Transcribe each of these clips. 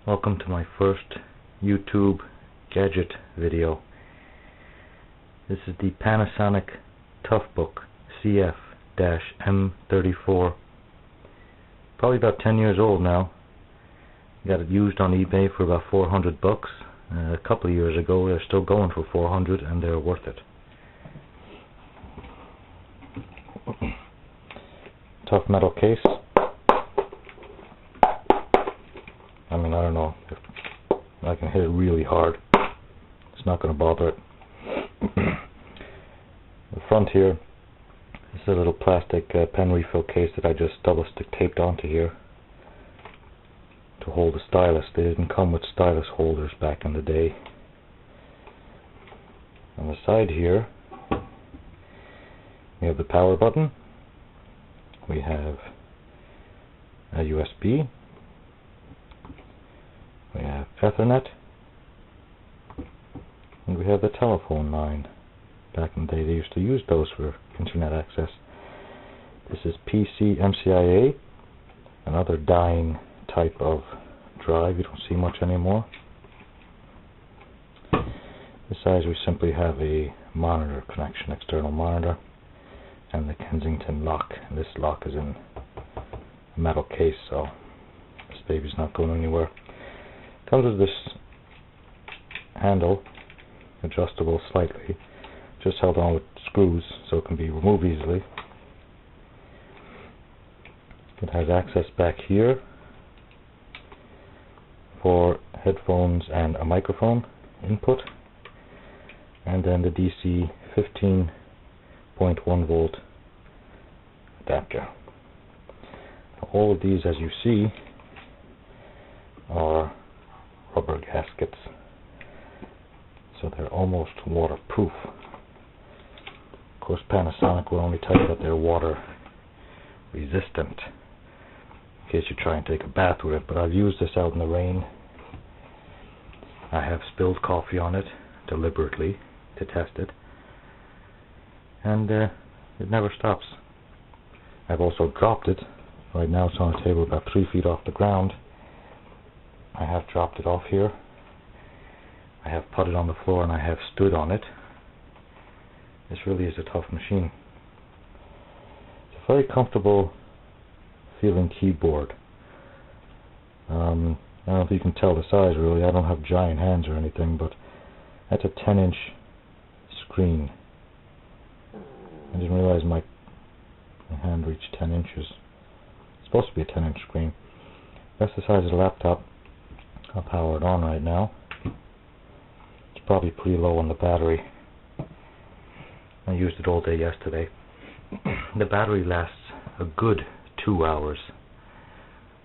Welcome to my first YouTube gadget video. This is the Panasonic Toughbook CF-M34. Probably about 10 years old now. Got it used on eBay for about $400. A couple of years ago they're still going for $400 and they're worth it. Tough metal case. I mean, I don't know if I can hit it really hard. It's not going to bother it. The front here is a little plastic pen refill case that I just double stick taped onto here to hold the stylus. They didn't come with stylus holders back in the day. On the side here we have the power button. We have a USB. We have Ethernet, and we have the telephone line. Back in the day they used to use those for internet access. This is PCMCIA, another dying type of drive. You don't see much anymore. This size we simply have a monitor connection, external monitor, and the Kensington lock. And this lock is in a metal case, so this baby's not going anywhere. Comes with this handle, adjustable slightly, just held on with screws so it can be removed easily. It has access back here for headphones and a microphone input, and then the DC 15.1 volt adapter. All of these, as you see, are rubber gaskets, so they're almost waterproof. Of course, Panasonic will only tell you that they're water resistant in case you try and take a bath with it, but I've used this out in the rain. I have spilled coffee on it deliberately to test it, and it never stops. I've also dropped it. Right now it's on a table about 3 feet off the ground. I have dropped it off here. I have put it on the floor and I have stood on it. This really is a tough machine. It's a very comfortable feeling keyboard. I don't know if you can tell the size really. I don't have giant hands or anything, but that's a 10-inch screen. I didn't realize my hand reached 10 inches. It's supposed to be a 10-inch screen. That's the size of the laptop. I'll power it on right now. It's probably pretty low on the battery. I used it all day yesterday. The battery lasts a good 2 hours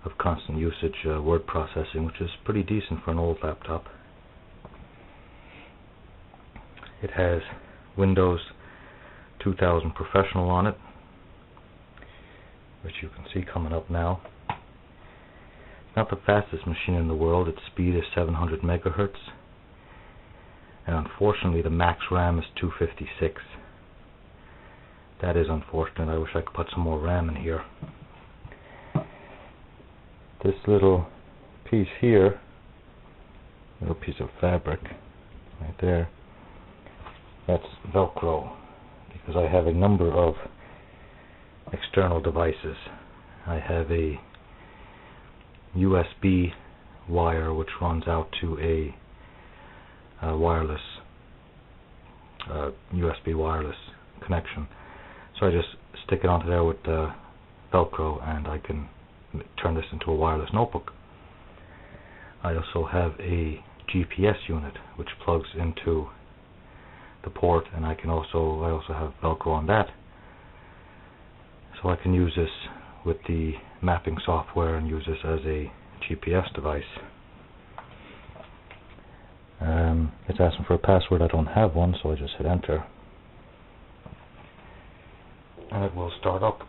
of constant usage, word processing, which is pretty decent for an old laptop. It has Windows 2000 Professional on it, which you can see coming up now. Not the fastest machine in the world. Its speed is 700 megahertz, and unfortunately the max RAM is 256. That is unfortunate. I wish I could put some more RAM in here. This little piece here, little piece of fabric right there, that's Velcro, because I have a number of external devices. I have a USB wire which runs out to a wireless USB wireless connection, so I just stick it onto there with Velcro and I can turn this into a wireless notebook. I also have a GPS unit which plugs into the port, and I also have Velcro on that, so I can use this with the mapping software and use this as a GPS device. It's asking for a password. I don't have one, so I just hit enter and it will start up.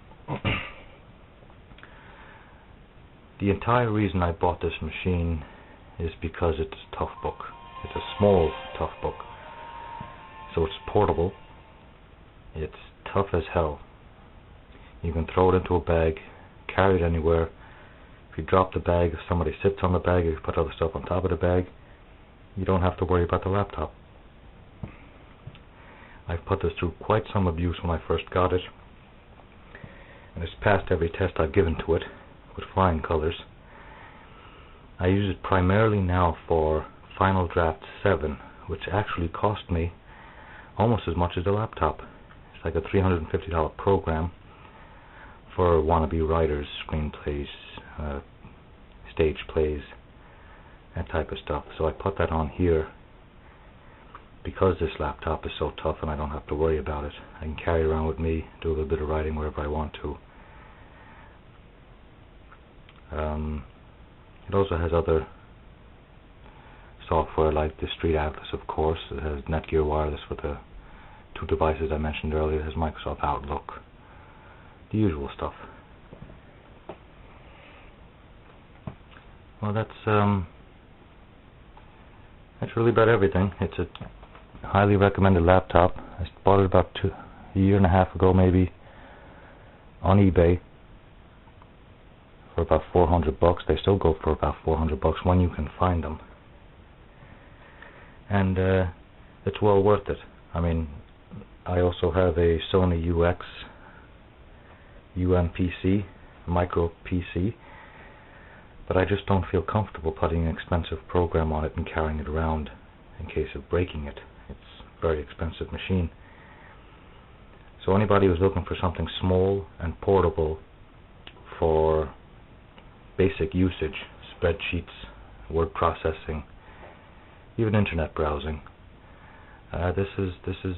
The entire reason I bought this machine is because it's a Toughbook. It's a small Toughbook, so it's portable. It's tough as hell. You can throw it into a bag, carry it anywhere, If you drop the bag, if somebody sits on the bag, if you put other stuff on top of the bag, you don't have to worry about the laptop. I've put this through quite some abuse when I first got it, and it's passed every test I've given to it with flying colors. I use it primarily now for Final Draft 7, which actually cost me almost as much as the laptop. It's like a $350 program for wannabe writers, screenplays, stage plays, that type of stuff. So I put that on here because this laptop is so tough and I don't have to worry about it. I can carry it around with me, do a little bit of writing wherever I want to. It also has other software like the Street Atlas, of course. It has Netgear Wireless with the two devices I mentioned earlier. It has Microsoft Outlook, the usual stuff. Well, that's really about everything. It's a highly recommended laptop. I bought it about a year and a half ago, maybe, on eBay for about $400. They still go for about $400 when you can find them, and it's well worth it. I mean, I also have a Sony UMPC, micro PC, but I just don't feel comfortable putting an expensive program on it and carrying it around in case of breaking it. It's a very expensive machine. So anybody who's looking for something small and portable for basic usage, spreadsheets, word processing, even internet browsing, this is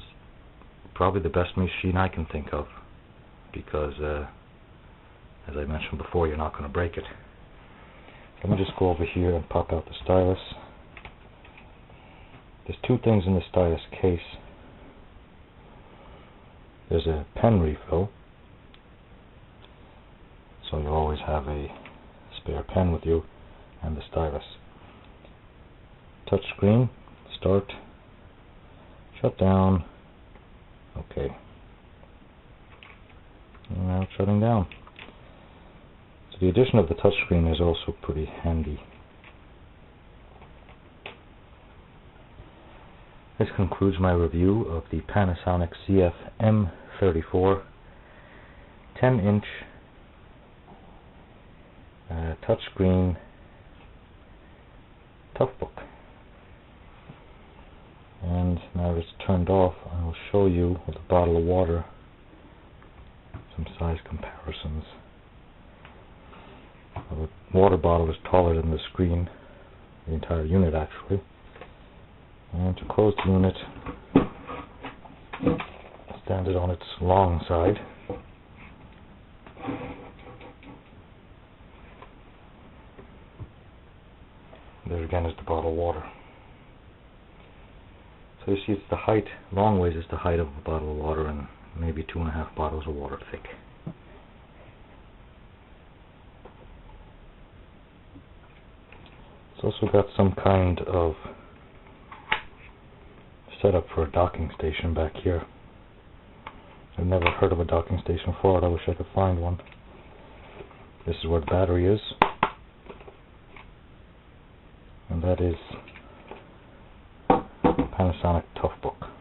probably the best machine I can think of, because as I mentioned before, you're not going to break it. Let me just go over here and pop out the stylus. There's two things in the stylus case. There's a pen refill, so you'll always have a spare pen with you, and the stylus. Touch screen, start, shut down, okay. And now it's shutting down. So the addition of the touch screen is also pretty handy. This concludes my review of the Panasonic CF-M34 10-inch touchscreen Toughbook. And now that it's turned off, I will show you with a bottle of water some size comparisons. The water bottle is taller than the screen, the entire unit actually. And to close the unit, stand it on its long side. There again is the bottle of water. So you see, it's the height, long ways is the height of a bottle of water, and maybe 2.5 bottles of water thick. It's also got some kind of setup for a docking station back here. I've never heard of a docking station for it. I wish I could find one. This is where the battery is, and that is Panasonic Toughbook.